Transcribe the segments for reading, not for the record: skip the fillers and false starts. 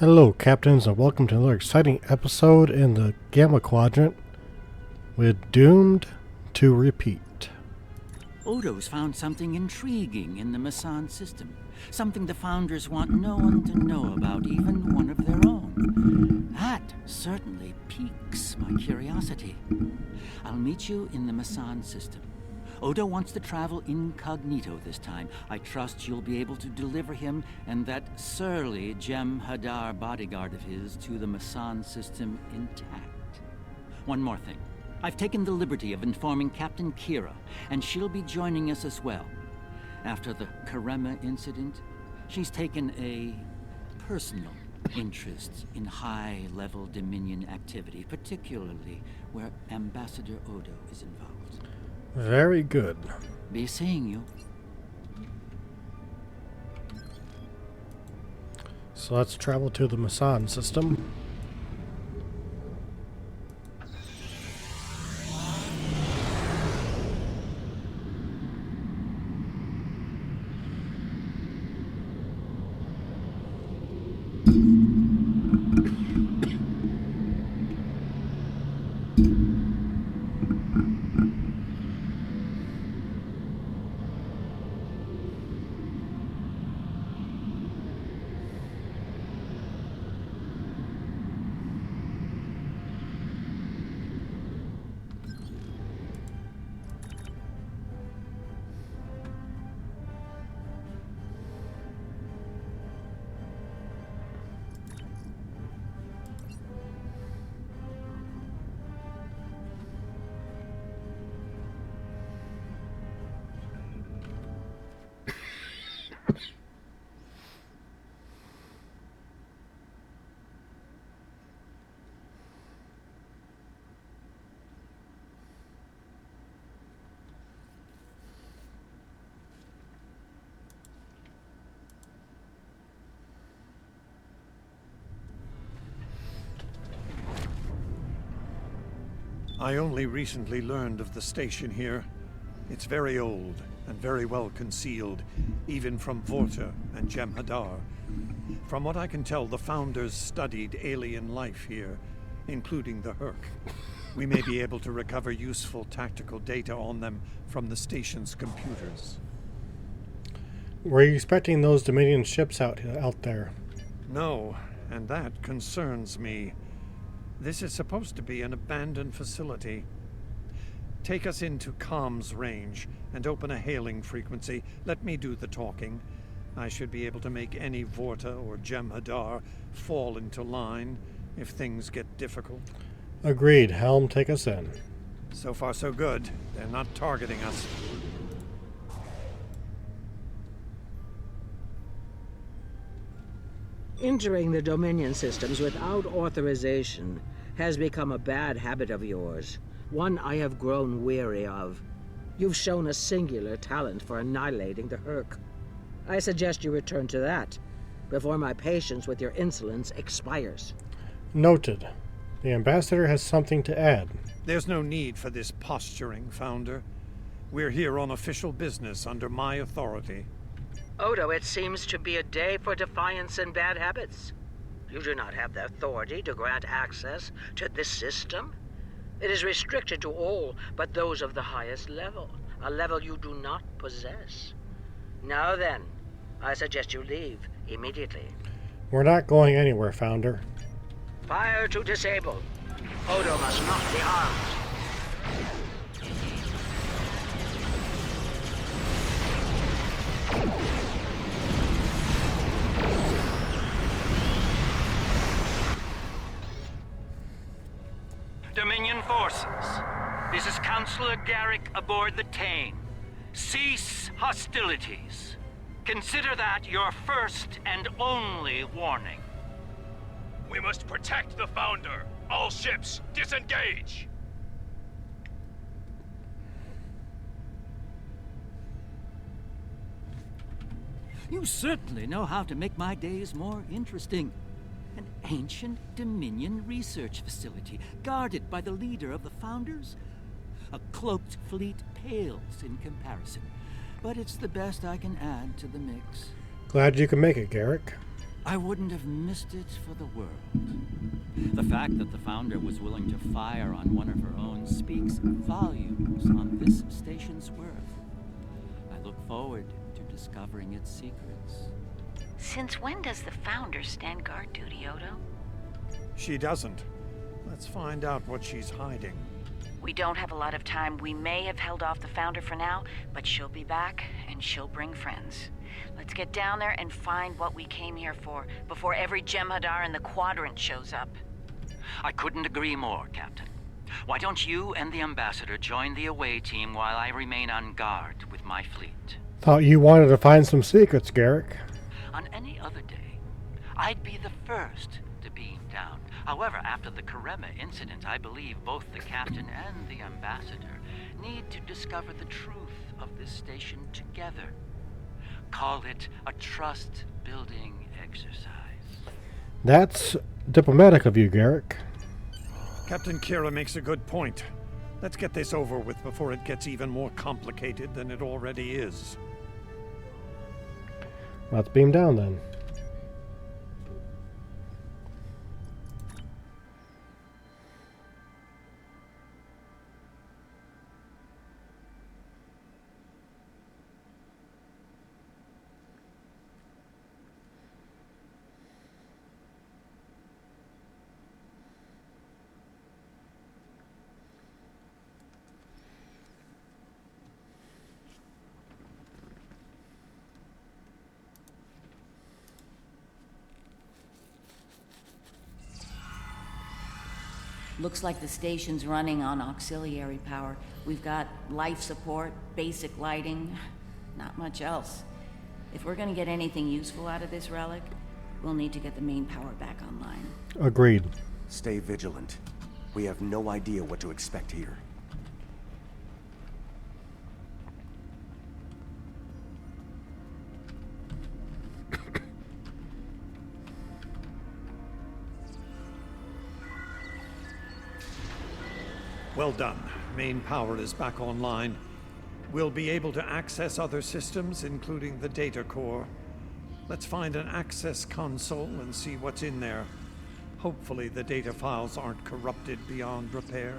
Hello, Captains, and welcome to another exciting episode in the Gamma Quadrant with Doomed to Repeat. Odo's found something intriguing in the Masan system. Something the Founders want no one to know about, even one of their own. That certainly piques my curiosity. I'll meet you in the Masan system. Odo wants to travel incognito this time. I trust you'll be able to deliver him and that surly Jem'Hadar bodyguard of his to the Masan system intact. One more thing. I've taken the liberty of informing Captain Kira, and she'll be joining us as well. After the Karema incident, she's taken a personal interest in high-level Dominion activity, particularly where Ambassador Odo is involved. Very good. Be seeing you. So let's travel to the Masan system. I only recently learned of the station here. It's very old and very well concealed, even from Vorta and Jem'Hadar. From what I can tell, the Founders studied alien life here, including the Herc. We may be able to recover useful tactical data on them from the station's computers. Were you expecting those Dominion ships out there? No, and that concerns me. This is supposed to be an abandoned facility. Take us into comms range and open a hailing frequency. Let me do the talking. I should be able to make any Vorta or Jem'Hadar fall into line if things get difficult. Agreed. Helm, take us in. So far so good. They're not targeting us. Entering the Dominion systems without authorization has become a bad habit of yours, one I have grown weary of. You've shown a singular talent for annihilating the Herc. I suggest you return to that, before my patience with your insolence expires. Noted. The Ambassador has something to add. There's no need for this posturing, Founder. We're here on official business under my authority. Odo, it seems to be a day for defiance and bad habits. You do not have the authority to grant access to this system. It is restricted to all but those of the highest level, a level you do not possess. Now then, I suggest you leave immediately. We're not going anywhere, Founder. Fire to disable. Odo must not be harmed. Dominion forces, this is Counselor Garrick aboard the Tane. Cease hostilities. Consider that your first and only warning. We must protect the Founder. All ships, disengage! You certainly know how to make my days more interesting. An ancient Dominion research facility, guarded by the leader of the Founders? A cloaked fleet pales in comparison, but it's the best I can add to the mix. Glad you can make it, Garrick. I wouldn't have missed it for the world. The fact that the Founder was willing to fire on one of her own speaks volumes on this station's worth. I look forward to discovering its secrets. Since when does the Founder stand guard duty, Odo? She doesn't. Let's find out what she's hiding. We don't have a lot of time. We may have held off the Founder for now, but she'll be back, and she'll bring friends. Let's get down there and find what we came here for, before every Jem'Hadar in the Quadrant shows up. I couldn't agree more, Captain. Why don't you and the Ambassador join the away team while I remain on guard with my fleet? Thought you wanted to find some secrets, Garrick. On any other day, I'd be the first to beam down. However, after the Karema incident, I believe both the Captain and the Ambassador need to discover the truth of this station together. Call it a trust-building exercise. That's diplomatic of you, Garrick. Captain Kira makes a good point. Let's get this over with before it gets even more complicated than it already is. Let's beam down then. Looks like the station's running on auxiliary power. We've got life support, basic lighting, not much else. If we're gonna get anything useful out of this relic, we'll need to get the main power back online. Agreed. Stay vigilant. We have no idea what to expect here. Well done. Main power is back online. We'll be able to access other systems, including the data core. Let's find an access console and see what's in there. Hopefully the data files aren't corrupted beyond repair.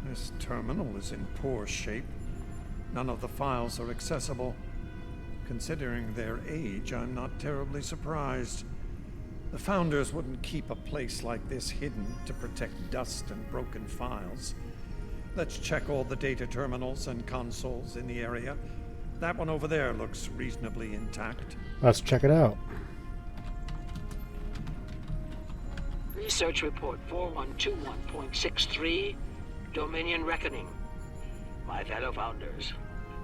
This terminal is in poor shape. None of the files are accessible. Considering their age, I'm not terribly surprised. The Founders wouldn't keep a place like this hidden to protect dust and broken files. Let's check all the data terminals and consoles in the area. That one over there looks reasonably intact. Let's check it out. Research Report 4121.63, Dominion Reckoning. My fellow Founders,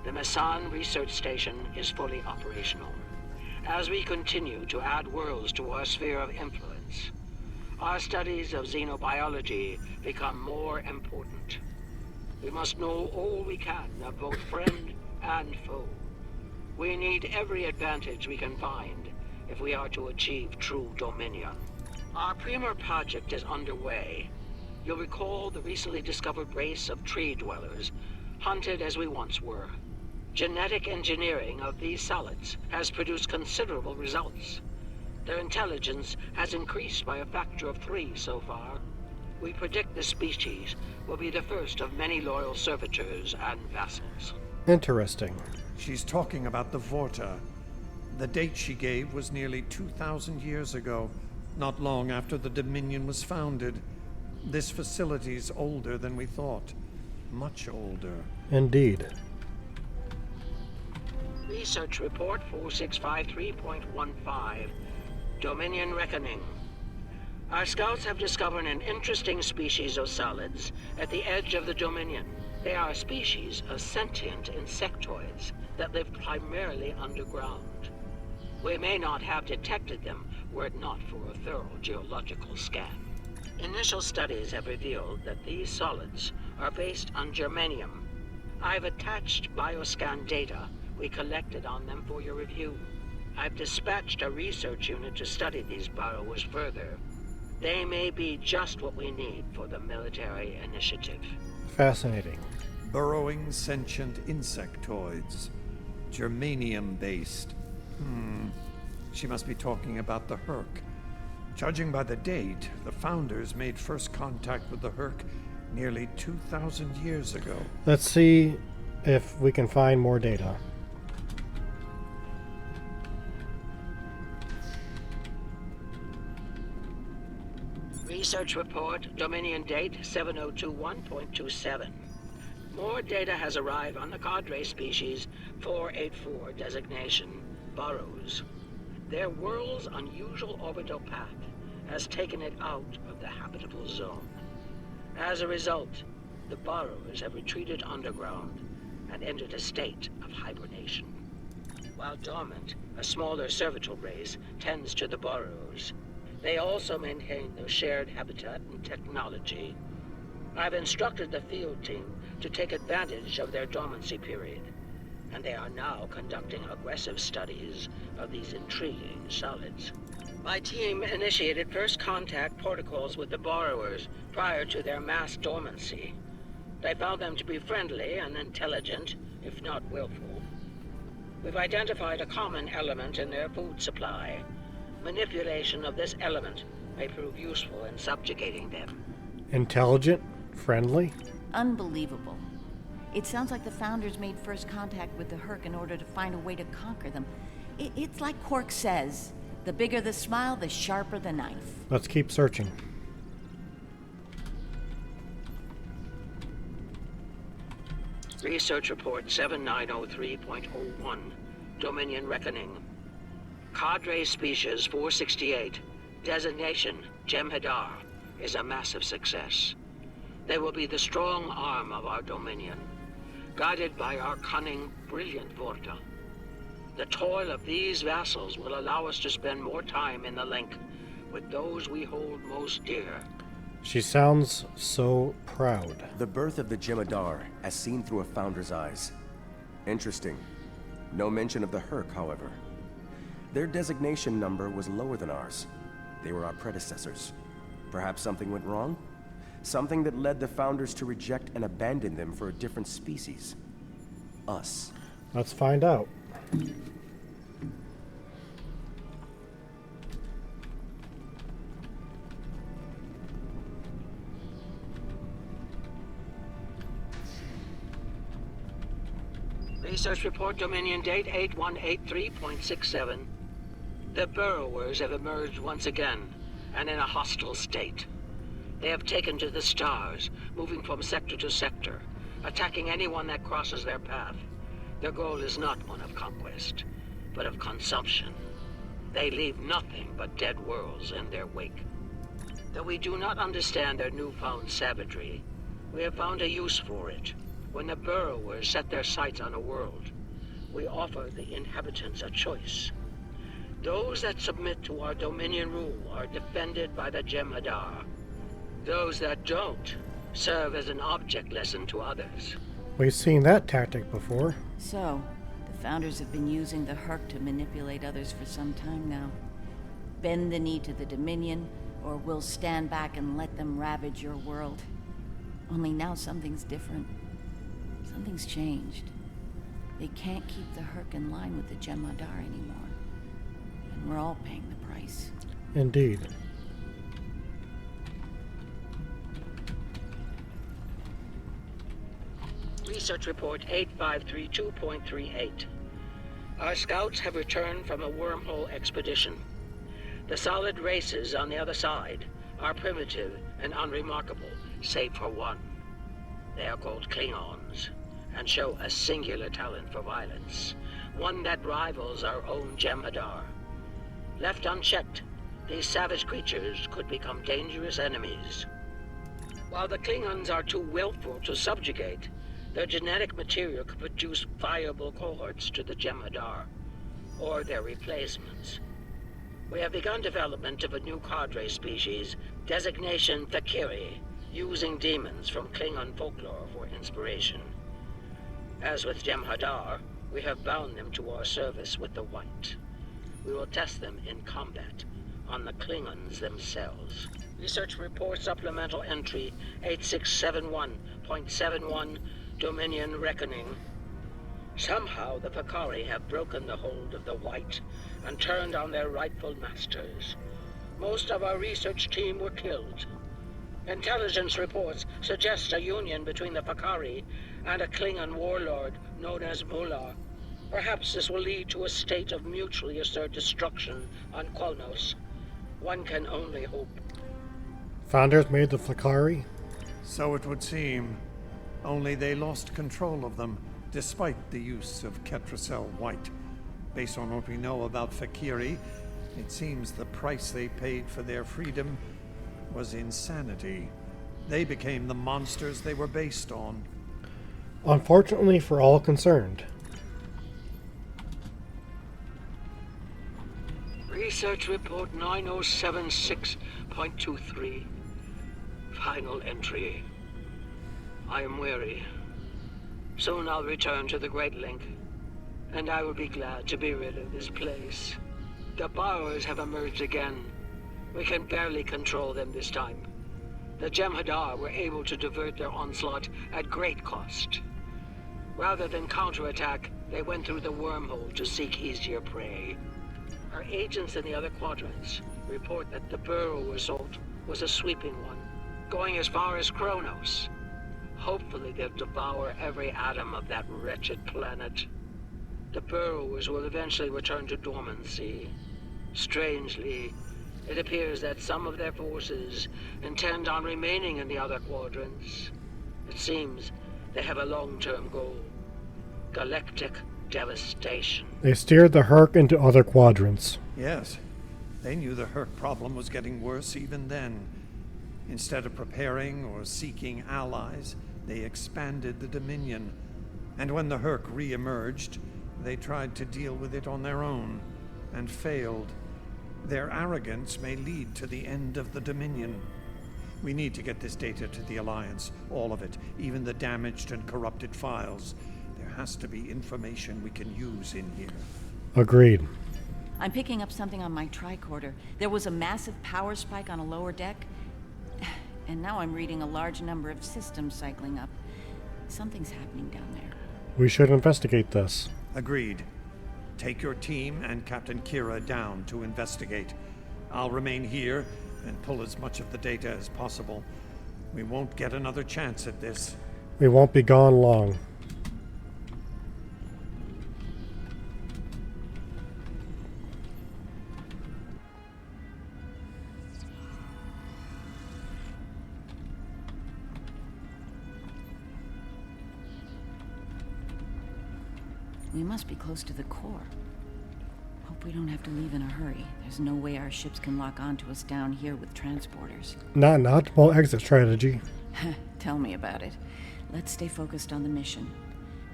the Mesan Research Station is fully operational. As we continue to add worlds to our sphere of influence, our studies of xenobiology become more important. We must know all we can of both friend and foe. We need every advantage we can find if we are to achieve true dominion. Our Premier project is underway. You'll recall the recently discovered race of tree dwellers, hunted as we once were. Genetic engineering of these solids has produced considerable results. Their intelligence has increased by a factor of 3 so far. We predict this species will be the first of many loyal servitors and vassals. Interesting. She's talking about the Vorta. The date she gave was nearly 2,000 years ago, not long after the Dominion was founded. This facility's older than we thought. Much older. Indeed. Research Report 4653.15, Dominion Reckoning. Our scouts have discovered an interesting species of solids at the edge of the Dominion. They are a species of sentient insectoids that live primarily underground. We may not have detected them were it not for a thorough geological scan. Initial studies have revealed that these solids are based on germanium. I've attached bioscan data we collected on them for your review. I've dispatched a research unit to study these burrowers further. They may be just what we need for the military initiative. Fascinating. Burrowing sentient insectoids. Germanium-based. She must be talking about the Herc. Judging by the date, the Founders made first contact with the Herc nearly 2,000 years ago. Let's see if we can find more data. Research report, Dominion date 7021.27. More data has arrived on the cadre species 484 designation, Burrows. Their world's unusual orbital path has taken it out of the habitable zone. As a result, the Burrows have retreated underground and entered a state of hibernation. While dormant, a smaller cervital race tends to the Burrows. They also maintain their shared habitat and technology. I've instructed the field team to take advantage of their dormancy period, and they are now conducting aggressive studies of these intriguing solids. My team initiated first contact protocols with the borrowers prior to their mass dormancy. They found them to be friendly and intelligent, if not willful. We've identified a common element in their food supply. Manipulation of this element may prove useful in subjugating them. Intelligent? Friendly? Unbelievable. It sounds like the Founders made first contact with the Herc in order to find a way to conquer them. It's like Quark says, the bigger the smile, the sharper the knife. Let's keep searching. Research report 7903.01, Dominion Reckoning. Cadre species 468, designation Jem'Hadar, is a massive success. They will be the strong arm of our Dominion, guided by our cunning, brilliant Vorta. The toil of these vassals will allow us to spend more time in the link with those we hold most dear. She sounds so proud. The birth of the Jem'Hadar, as seen through a Founder's eyes. Interesting. No mention of the Herc, however. Their designation number was lower than ours. They were our predecessors. Perhaps something went wrong? Something that led the Founders to reject and abandon them for a different species. Us. Let's find out. Research report Dominion date 8183.67. The burrowers have emerged once again, and in a hostile state. They have taken to the stars, moving from sector to sector, attacking anyone that crosses their path. Their goal is not one of conquest, but of consumption. They leave nothing but dead worlds in their wake. Though we do not understand their newfound savagery, we have found a use for it. When the burrowers set their sights on a world, we offer the inhabitants a choice. Those that submit to our Dominion rule are defended by the Jem'Hadar. Those that don't serve as an object lesson to others. We've seen that tactic before. So, the Founders have been using the Herc to manipulate others for some time now. Bend the knee to the Dominion, or we'll stand back and let them ravage your world. Only now something's different. Something's changed. They can't keep the Herc in line with the Jem'Hadar anymore. And we're all paying the price. Indeed. Research report 8532.38. Our scouts have returned from a wormhole expedition. The solid races on the other side are primitive and unremarkable, save for one. They are called Klingons, and show a singular talent for violence, one that rivals our own Jem'Hadar. Left unchecked, these savage creatures could become dangerous enemies. While the Klingons are too willful to subjugate, their genetic material could produce viable cohorts to the Jem'Hadar. or their replacements. We have begun development of a new cadre species, designation Thakiri, using demons from Klingon folklore for inspiration. As with Jem'Hadar, we have bound them to our service with the White. We will test them in combat on the Klingons themselves. Research report supplemental entry 8671.71 Dominion Reckoning. Somehow the Fakari have broken the hold of the White and turned on their rightful masters. Most of our research team were killed. Intelligence reports suggest a union between the Fakari and a Klingon warlord known as Mullah. Perhaps this will lead to a state of mutually assured destruction on Qualnos. One can only hope. Founders made the Fakari? So it would seem. Only they lost control of them, despite the use of Ketracel White. Based on what we know about Fakiri, it seems the price they paid for their freedom was insanity. They became the monsters they were based on. Unfortunately for all concerned. Research report 9076.23. Final entry. I am weary. Soon I'll return to the Great Link, and I will be glad to be rid of this place. The borrowers have emerged again. We can barely control them this time. The Jem'Hadar were able to divert their onslaught at great cost. Rather than counterattack, they went through the wormhole to seek easier prey. Our agents in the other quadrants report that the Burrow assault was a sweeping one, going as far as Kronos. Hopefully they'll devour every atom of that wretched planet. The Burrowers will eventually return to dormancy. Strangely, it appears that some of their forces intend on remaining in the other quadrants. It seems they have a long-term goal. Galactic devastation. They steered the Herc into other quadrants. Yes, they knew the Herc problem was getting worse even then. Instead of preparing or seeking allies, they expanded the Dominion. And when the Herc re-emerged, they tried to deal with it on their own, and failed. Their arrogance may lead to the end of the Dominion. We need to get this data to the Alliance, all of it, even the damaged and corrupted files. There has to be information we can use in here. Agreed. I'm picking up something on my tricorder. There was a massive power spike on a lower deck, and now I'm reading a large number of systems cycling up. Something's happening down there. We should investigate this. Agreed. Take your team and Captain Kira down to investigate. I'll remain here and pull as much of the data as possible. We won't get another chance at this. We won't be gone long. We must be close to the core. Hope we don't have to leave in a hurry. There's no way our ships can lock onto us down here with transporters. Not an optimal exit strategy. Tell me about it. Let's stay focused on the mission.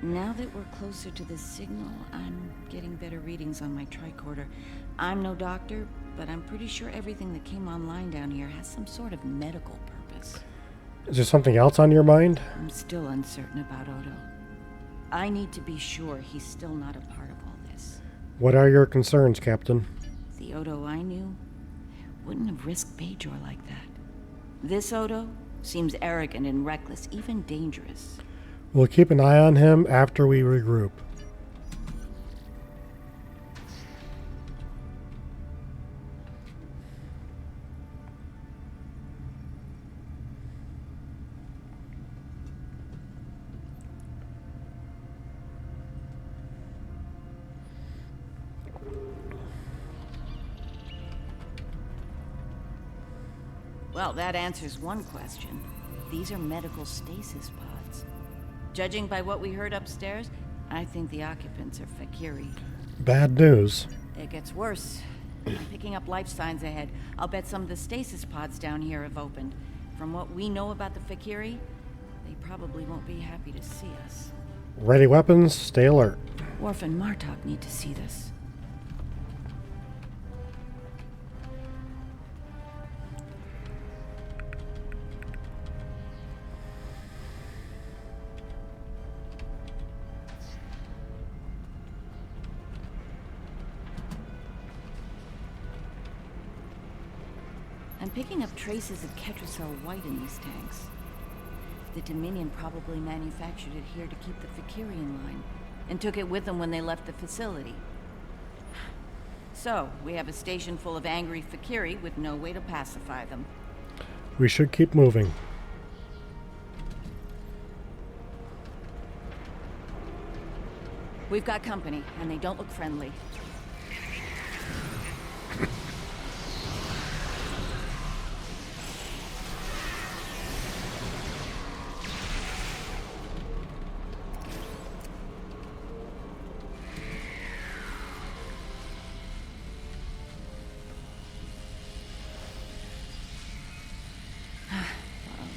Now that we're closer to the signal, I'm getting better readings on my tricorder. I'm no doctor, but I'm pretty sure everything that came online down here has some sort of medical purpose. Is there something else on your mind? I'm still uncertain about Odo. I need to be sure he's still not a part of all this. What are your concerns, Captain? The Odo I knew wouldn't have risked Bajor like that. This Odo seems arrogant and reckless, even dangerous. We'll keep an eye on him after we regroup. Well, that answers one question. These are medical stasis pods. Judging by what we heard upstairs, I think the occupants are Fakiri. Bad news. It gets worse. I'm picking up life signs ahead. I'll bet some of the stasis pods down here have opened. From what we know about the Fakiri, they probably won't be happy to see us. Ready weapons, stay alert. Worf and Martok need to see this. I'm picking up traces of Ketracel White in these tanks. The Dominion probably manufactured it here to keep the Fakiri in line, and took it with them when they left the facility. So, we have a station full of angry Fakiri with no way to pacify them. We should keep moving. We've got company, and they don't look friendly.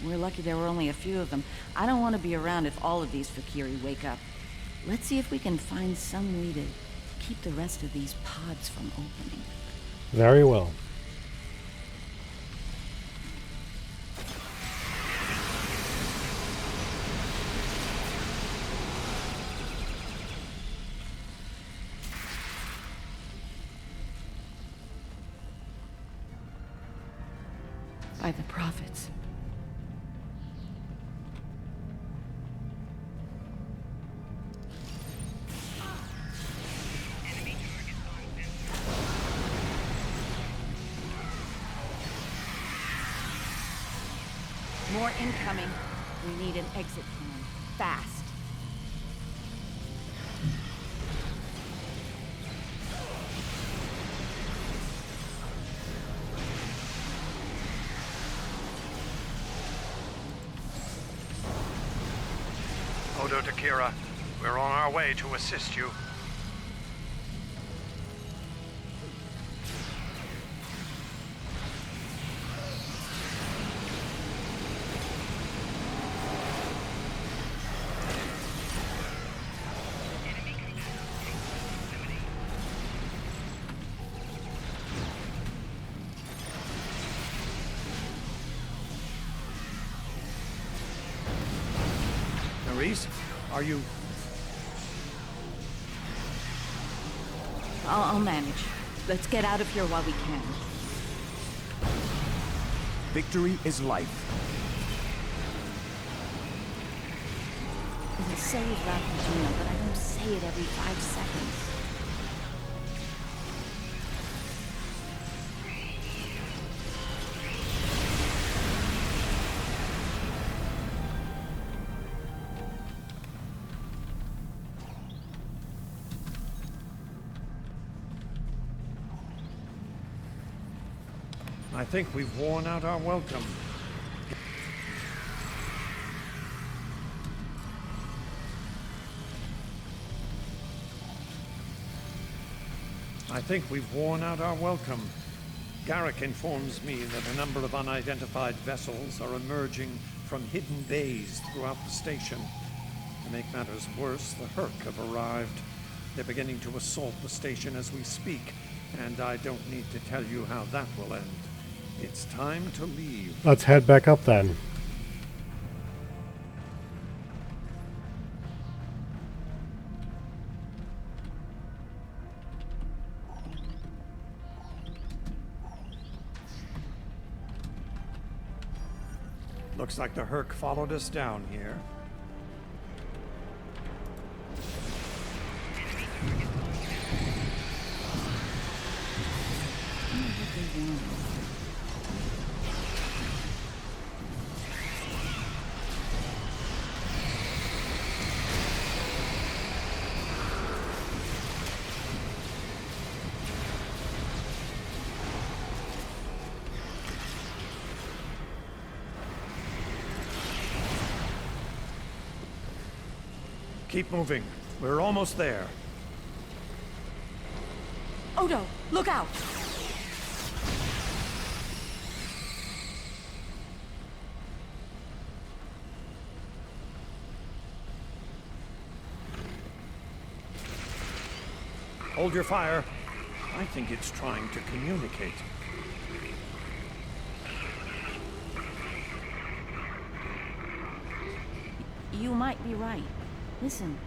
We're lucky there were only a few of them. I don't want to be around if all of these Fakiri wake up. Let's see if we can find some way to keep the rest of these pods from opening. Very well. By the prophets. More incoming. We need an exit plan. Fast. Odo to Kira. We're on our way to assist you. Nerys, are you... I'll manage. Let's get out of here while we can. Victory is life. I say it about Regina, but I don't say it every 5 seconds. I think we've worn out our welcome. I think we've worn out our welcome. Garrick informs me that a number of unidentified vessels are emerging from hidden bays throughout the station. To make matters worse, the Herc have arrived. They're beginning to assault the station as we speak, and I don't need to tell you how that will end. It's time to leave. Let's head back up then. Looks like the Herc followed us down here. Keep moving. We're almost there. Odo, look out! Hold your fire. I think it's trying to communicate. You might be right. Listen.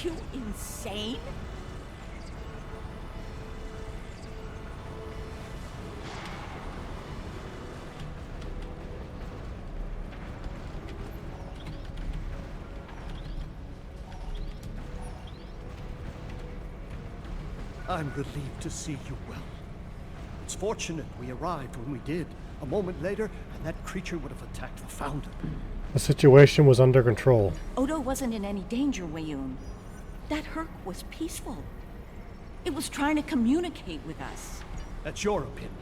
you insane? I'm relieved to see you well. It's fortunate we arrived when we did. A moment later, and that creature would have attacked the Founder. The situation was under control. Odo wasn't in any danger, Weyoun. That Herc was peaceful. It was trying to communicate with us. That's your opinion.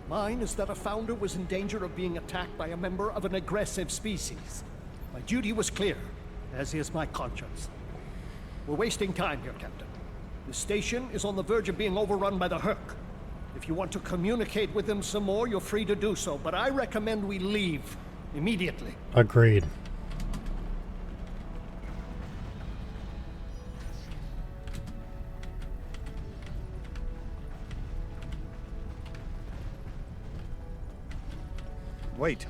Mine is that a Founder was in danger of being attacked by a member of an aggressive species. My duty was clear, as is my conscience. We're wasting time here, Captain. The station is on the verge of being overrun by the Herc. If you want to communicate with them some more, you're free to do so, but I recommend we leave immediately. Agreed. Wait,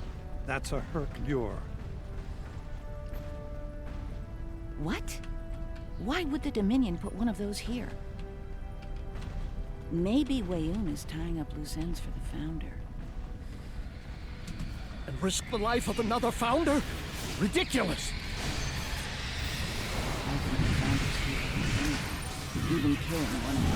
that's a Herc lure. What? Why would the Dominion put one of those here? Maybe Weyoun is tying up loose ends for the Founder. And risk the life of another Founder? Ridiculous! I think the Founder's capable of anything, even killing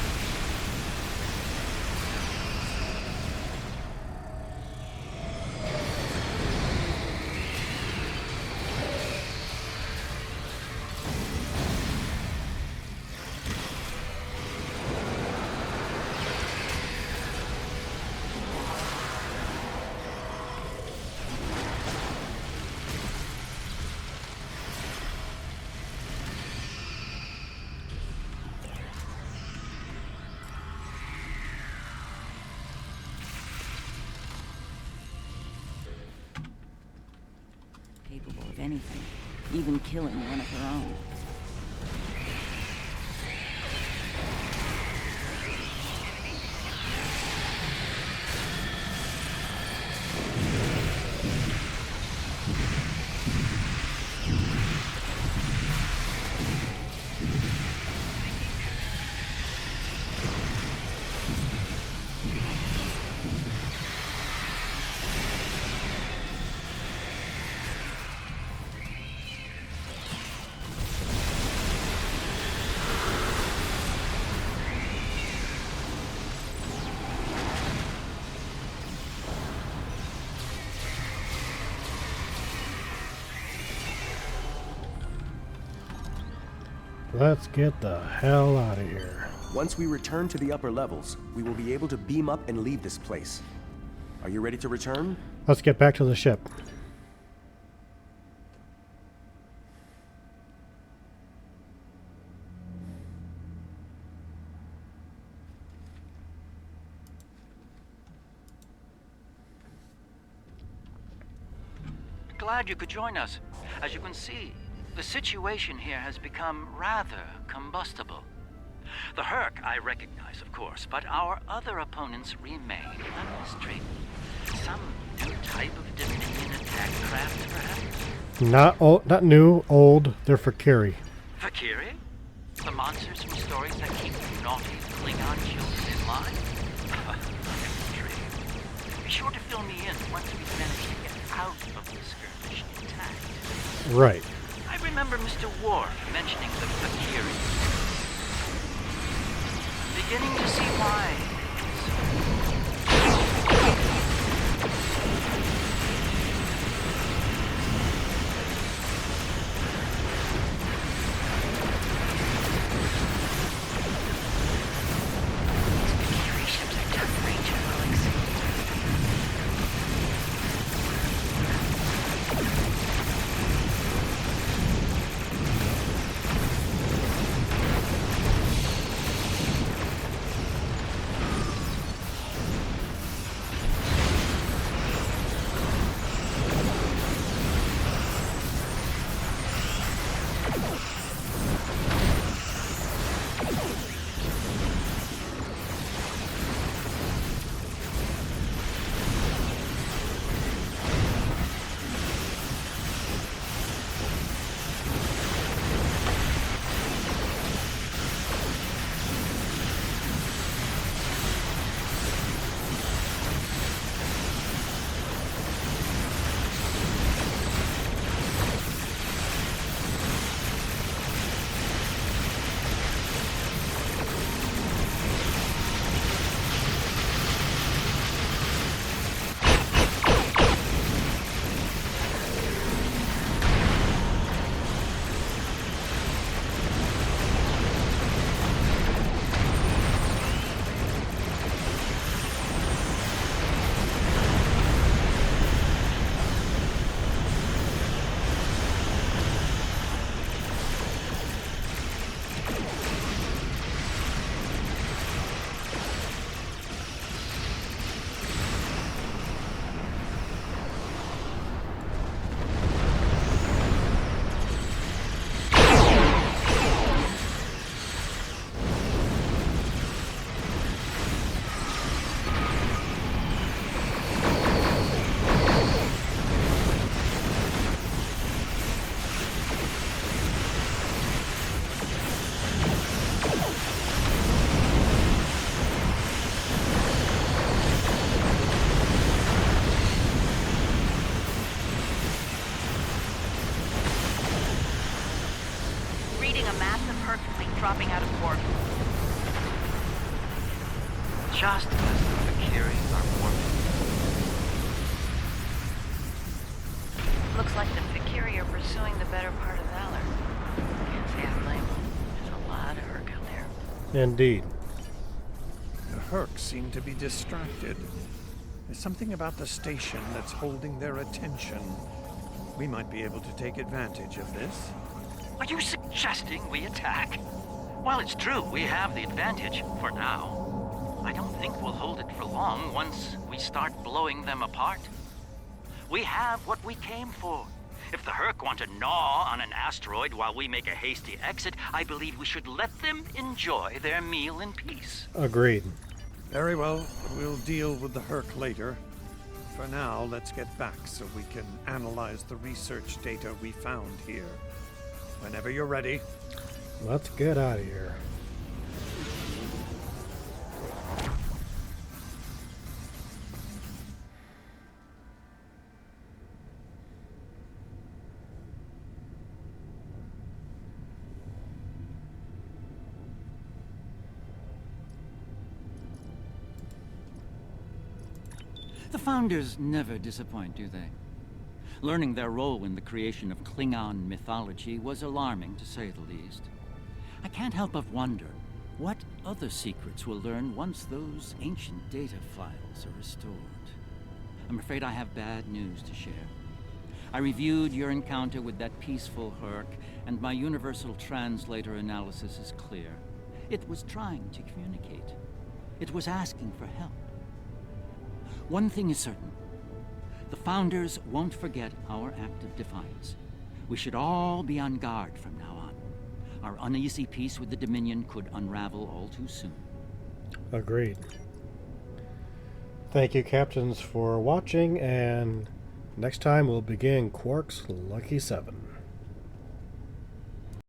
one of their own. Capable of anything, even killing one of their own. Let's get the hell out of here. Once we return to the upper levels, we will be able to beam up and leave this place. Are you ready to return? Let's get back to the ship. Glad you could join us. As you can see, the situation here has become rather combustible. The Herc I recognize, of course, but our other opponents remain a mystery. Some new type of Dominion attack craft, perhaps? Not old, not new, old. They're for Kiri. Valkyrie? The monsters from stories that keep naughty Klingon children in line? I'm intrigued. Be sure to fill me in once we manage to get out of the skirmish intact. Right. I remember Mr. Worf mentioning the Valkyrie. I'm beginning to see why. Valkyrie ships are tough range and well exceeded. dropping out of port. Just as the Fikiri are forming. Looks like the Fikiri are pursuing the better part of Valor. Can't say I blame them. There's a lot of Hurk out there. Indeed. The Hurk seem to be distracted. There's something about the station that's holding their attention. We might be able to take advantage of this. Are you suggesting we attack? Well, it's true, we have the advantage, for now. I don't think we'll hold it for long once we start blowing them apart. We have what we came for. If the Hurk want to gnaw on an asteroid while we make a hasty exit, I believe we should let them enjoy their meal in peace. Agreed. Very well, we'll deal with the Hurk later. For now, let's get back so we can analyze the research data we found here. Whenever you're ready. Let's get out of here. The Founders never disappoint, do they? Learning their role in the creation of Klingon mythology was alarming, to say the least. I can't help but wonder what other secrets we'll learn once those ancient data files are restored. I'm afraid I have bad news to share. I reviewed your encounter with that peaceful Hurk, and my universal translator analysis is clear. It was trying to communicate. It was asking for help. One thing is certain. The Founders won't forget our act of defiance. We should all be on guard from now on. Our uneasy peace with the Dominion could unravel all too soon. Agreed. Thank you, Captains, for watching, and next time we'll begin Quark's Lucky 7.